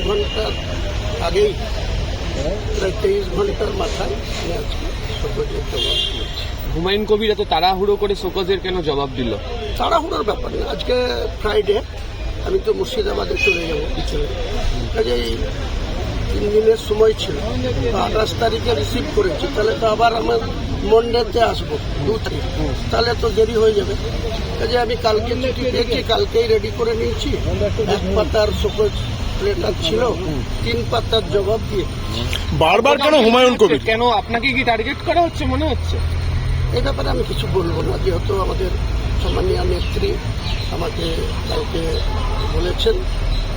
ঘন্টার আগেই, প্রায় 23 ঘন্টার মাথায় আমি আজকে শোকজের জবাব দিয়েছি। হুমায়ুন কবির এত তাড়াহুড়ো করে শোকজের কেন জবাব দিল? তাড়াহুড়োর ব্যাপার না, আজকে ফ্রাইডে, আমি তো মুর্শিদাবাদে চলে যাবো বিকেলে, কাজেই 3 দিনের সময় ছিল। 28 তারিখে রিসিভ করেছি, তাহলে তো আবার আমার মন্ডেতে আসবো 2 তারিখ, তাহলে তো দেরি হয়ে যাবে। কাজে আমি কালকে চিঠি দেখি, কালকেই রেডি করে নিয়েছি। 1 পাতার শোকজ লেটার ছিল, 3 পাতার জবাব দিয়ে। বারবার কেন হুমায়ুন কবির? কেন আপনাকে কি টার্গেট করা হচ্ছে মনে হচ্ছে? এই ব্যাপারে আমি কিছু বলবো না, যেহেতু আমাদের সম্মানীয় নেত্রী আমাকে কালকে বলেছেন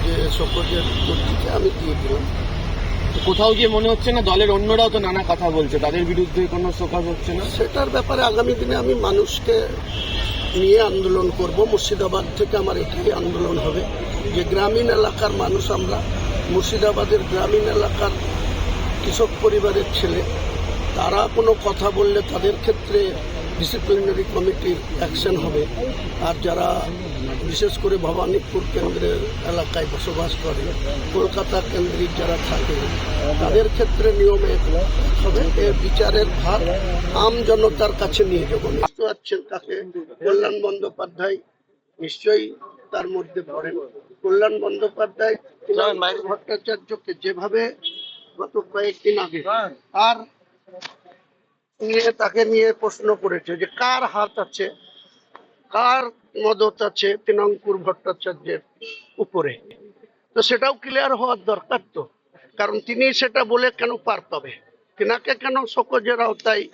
যে শোকজের উত্তরটিকে আমি দিয়ে দিলাম। কোথাও গিয়ে মনে হচ্ছে না দলের অন্যরাও তো নানা কথা বলছে, তাদের বিরুদ্ধে কোনো শোকজ হচ্ছে না? সেটার ব্যাপারে আগামী দিনে আমি মানুষকে নিয়ে আন্দোলন করব। মুর্শিদাবাদ থেকে আমার এটাই আন্দোলন হবে যে গ্রামীণ এলাকার মানুষ আমরা, মুর্শিদাবাদের গ্রামীণ এলাকার কৃষক পরিবারের ছেলে, তারা কোনো কথা বললে তাদের ক্ষেত্রে ডিসিপ্লিনারি কমিটির অ্যাকশন হবে। আর যারা বিশেষ করে ভবানীপুর কেন্দ্রের এলাকায় বসবাস করে, কলকাতা কেন্দ্রিক যারা থাকে, তাদের ক্ষেত্রে নিয়মে হবে। এর বিচারের ভার আম জনতার কাছে নিয়ে যাবো। নিশ্চয় আছেন তাকে, কল্যাণ বন্দ্যোপাধ্যায় নিশ্চয়ই তার মধ্যে পড়েন। কল্যাণ বন্দ্যোপাধ্যায় ভট্টাচার্যকে যেভাবে গত কয়েকদিন আগে আর তাকে নিয়ে প্রশ্ন করেছে যে কার হাত আছে, কার মদত আছে তৃণাঙ্কুর ভট্টাচার্যের উপরে, তো সেটাও ক্লিয়ার হওয়ার দরকার। তো কারণ তিনি সেটা বলে কেন পার পাবে, তিনাকে কেন শোকজের আওতায়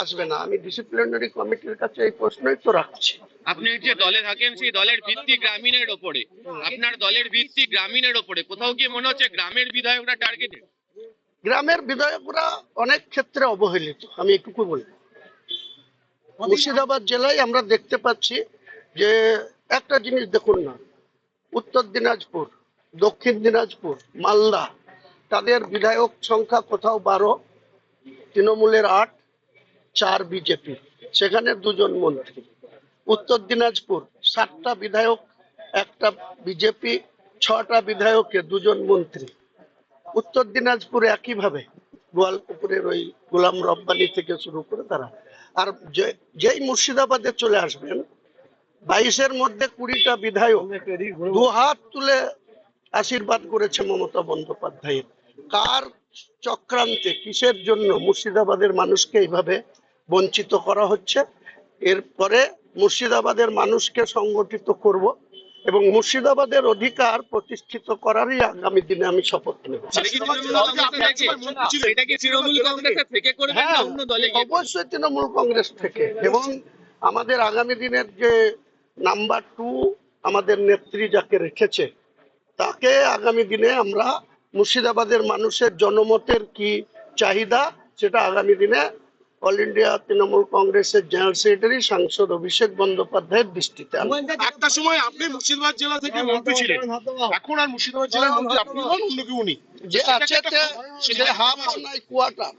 আসবে না? আমি ডিসিপ্লিনারি কমিটির কাছে এই প্রশ্নই তো রাখছি। আপনি যে দলে থাকেন সেই দলের ভিত্তি গ্রামীণের ওপরে, আপনার দলের ভিত্তি গ্রামীণের ওপরে, কোথাও গিয়ে মনে হচ্ছে গ্রামের বিধায়করা টার্গেটেড? গ্রামের বিধায়করা অনেক ক্ষেত্রে অবহেলিত, আমি একটু বলি। মুর্শিদাবাদ জেলায় আমরা দেখতে পাচ্ছি যে একটা জিনিস দেখুন না, উত্তর দিনাজপুর, দক্ষিণ দিনাজপুর, মালদা, তাদের বিধায়ক সংখ্যা কোথাও 12, তৃণমূলের 8, 4 বিজেপি, সেখানে 2 জন মন্ত্রী। উত্তর দিনাজপুর 7টা বিধায়ক, 1টা বিজেপি, 6টা বিধায়কে 2 জন মন্ত্রী। উত্তর দিনাজপুরে একইভাবে গোয়ালপুকুরের ওই গোলাম রব্বানি থেকে শুরু করে তারা। আর যেই মুর্শিদাবাদে চলে আসবেন, 22-এর মধ্যে 20টা বিধায়ক 2 হাত তুলে আশীর্বাদ করেছে মমতা বন্দ্যোপাধ্যায়ের। কার চক্রান্তে, কিসের জন্য মুর্শিদাবাদের মানুষকে এইভাবে বঞ্চিত করা হচ্ছে? এরপরে মুর্শিদাবাদের মানুষকে সংগঠিত করব এবং মুর্শিদাবাদের অধিকার প্রতিষ্ঠিত করারই আগামী দিনে আমি শপথ নেব। হ্যাঁ, অবশ্যই তৃণমূল কংগ্রেস থেকে। এবং আমাদের আগামী দিনের যে নাম্বার 2 আমাদের নেত্রী যাকে রেখেছে, তাকে আগামী দিনে আমরা মুর্শিদাবাদের মানুষের জনমতের কি চাহিদা, সেটা আগামী দিনে অল ইন্ডিয়া তৃণমূল কংগ্রেসের জেনারেল সেক্রেটারি সাংসদ অভিষেক বন্দ্যোপাধ্যায়ের দৃষ্টিতে আনবো। একটা সময় আপনি মুর্শিদাবাদ জেলা থেকে মন্ত্রী ছিলেন, এখন আর মুর্শিদাবাদ জেলার মন্ত্রী আপনি নন, অন্য কেউ উনি যে আছে সে হাফ নয় কোয়ার্টার,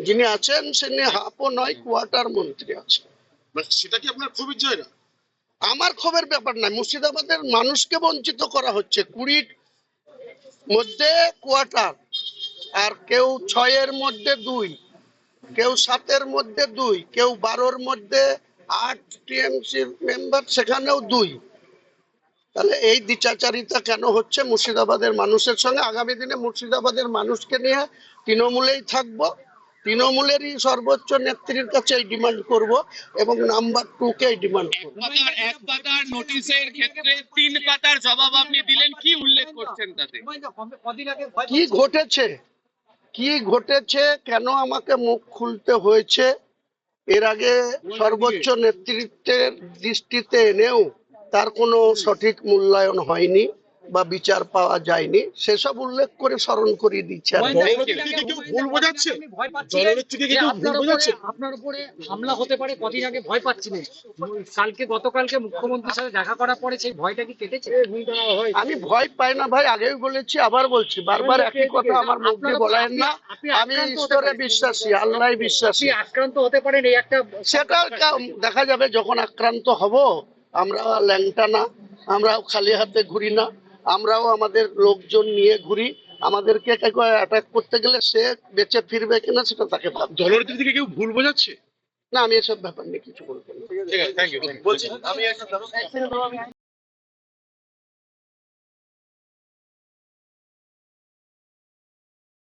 যিনি আছেন তিনি হাফও নয় কোয়ার্টার মন্ত্রী আছে। সেটা কি আপনার ক্ষোভের জায়গা? আমার ক্ষোভের ব্যাপার নাই, মুর্শিদাবাদের মানুষকে বঞ্চিত করা হচ্ছে। 20 মধ্যে কোয়ার্টার, আর কেউ 6-এর মধ্যে 2, কেউ 7-এর মধ্যে 2, কেউ 12-এর মধ্যে 8 টিএমসি মেম্বার, সেখানেও 2। তাহলে এই দ্বিচাচারিতা কেন হচ্ছে মুর্শিদাবাদের মানুষের সঙ্গে? আগামী দিনে মুর্শিদাবাদের মানুষকে নিয়ে তৃণমূলেই থাকবো, তৃণমূলেরই সর্বোচ্চ নেত্রীর কাছে এই ডিমান্ড করব এবং নাম্বার 2 কে ডিমান্ড করব। এক পাতার নোটিশের ক্ষেত্রে 3 পাতার জবাব আপনি দিলেন, কি উল্লেখ করছেন তাতে? কি ঘটেছে, কি ঘটেছে, কেন আমাকে মুখ খুলতে হয়েছে, এর আগে সর্বোচ্চ নেতৃত্বের দৃষ্টিতে এনেও তার কোনো সঠিক মূল্যায়ন হয়নি বা বিচার পাওয়া যায়নি, সেসব উল্লেখ করে স্মরণ করিয়ে দিচ্ছে। আপনার উপরে হামলা হতে পারে, কদিন আগে ভয় পাচ্ছিলেন, গতকালকে মুখ্যমন্ত্রীর সাথে দেখা করার পরে সেই ভয়টা কি কেটেছে? আমি ভয় পাই না ভাই, আগেও বলেছি, আবার বলছি, বারবার একই কথা আমার মুখে বলেন না। আমি ঈশ্বরে বিশ্বাসী, আল্লাহ বিশ্বাসী। আক্রান্ত হতে পারেন, এই একটা সেটা দেখা যাবে যখন আক্রান্ত হব। আমরা ল্যাংটা না, আমরা খালি হাতে ঘুরি না, আমরাও আমাদের লোকজন নিয়ে ঘুরি, আমাদেরকে অ্যাটাক করতে গেলে সে বেঁচে ফিরবে কিনা সেটা তাকে ভাবতে হবে। দলের দিক থেকে কেউ ভুল বোঝাচ্ছে? না, আমি এসব ব্যাপার নিয়ে কিছু বলবো না। ঠিক আছে, থ্যাংক ইউ। বলছি আমি একটা